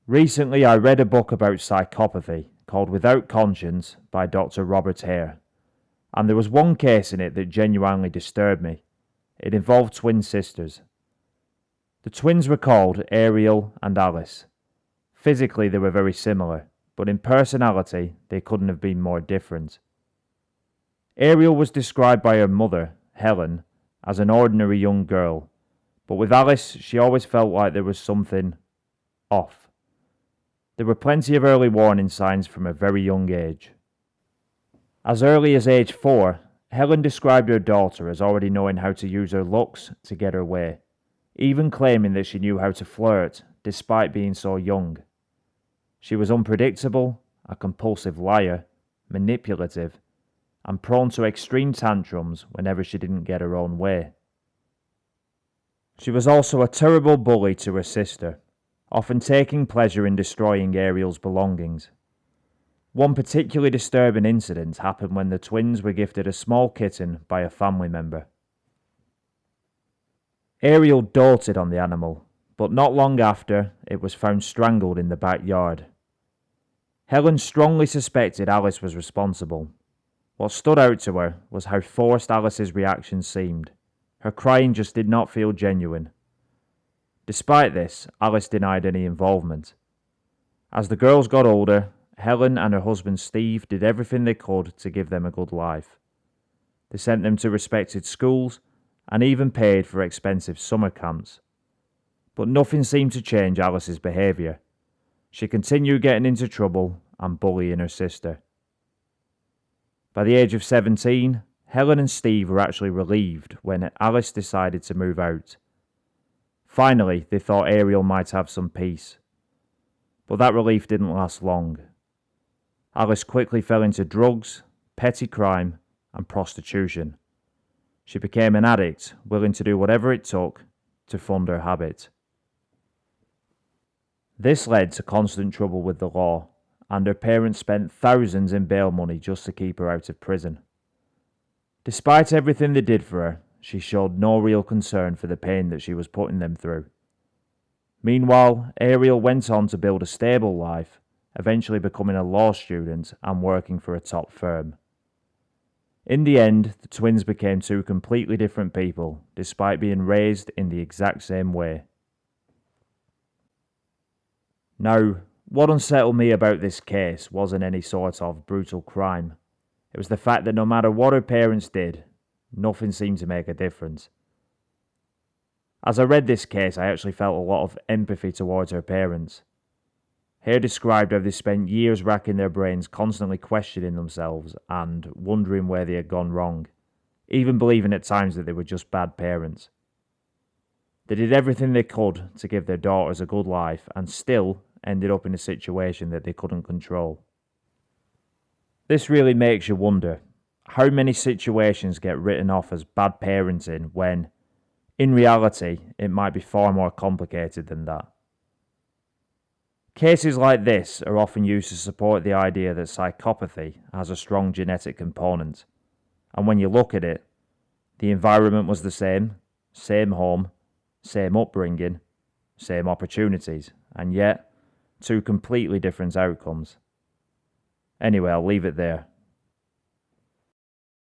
Recently, I read a book about psychopathy called Without Conscience by Dr. Robert Hare, and there was one case in it that genuinely disturbed me. It involved twin sisters. The twins were called Ariel and Alice. Physically, they were very similar, but in personality, they couldn't have been more different. Ariel was described by her mother, Helen, as an ordinary young girl, but with Alice, she always felt like there was something off. There were plenty of early warning signs from a very young age. As early as age 4, Helen described her daughter as already knowing how to use her looks to get her way, even claiming that she knew how to flirt despite being so young. She was unpredictable, a compulsive liar, manipulative, and prone to extreme tantrums whenever she didn't get her own way. She was also a terrible bully to her sister, often taking pleasure in destroying Ariel's belongings. One particularly disturbing incident happened when the twins were gifted a small kitten by a family member. Ariel doted on the animal, but not long after, it was found strangled in the backyard. Helen strongly suspected Alice was responsible. What stood out to her was how forced Alice's reaction seemed. Her crying just did not feel genuine. Despite this, Alice denied any involvement. As the girls got older, Helen and her husband Steve did everything they could to give them a good life. They sent them to respected schools and even paid for expensive summer camps. But nothing seemed to change Alice's behaviour. She continued getting into trouble and bullying her sister. By the age of 17, Helen and Steve were actually relieved when Alice decided to move out. Finally, they thought Ariel might have some peace. But that relief didn't last long. Alice quickly fell into drugs, petty crime, and prostitution. She became an addict, willing to do whatever it took to fund her habit. This led to constant trouble with the law, and her parents spent thousands in bail money just to keep her out of prison. Despite everything they did for her, she showed no real concern for the pain that she was putting them through. Meanwhile, Ariel went on to build a stable life, eventually becoming a law student and working for a top firm. In the end, the twins became two completely different people, despite being raised in the exact same way. Now, what unsettled me about this case wasn't any sort of brutal crime. It was the fact that no matter what her parents did, nothing seemed to make a difference. As I read this case, I actually felt a lot of empathy towards her parents. Hare described how they spent years racking their brains, constantly questioning themselves and wondering where they had gone wrong, even believing at times that they were just bad parents. They did everything they could to give their daughters a good life and still ended up in a situation that they couldn't control. This really makes you wonder how many situations get written off as bad parenting when, in reality, it might be far more complicated than that. Cases like this are often used to support the idea that psychopathy has a strong genetic component, and when you look at it, the environment was the same home, same upbringing, same opportunities, and yet, two completely different outcomes. Anyway, I'll leave it there.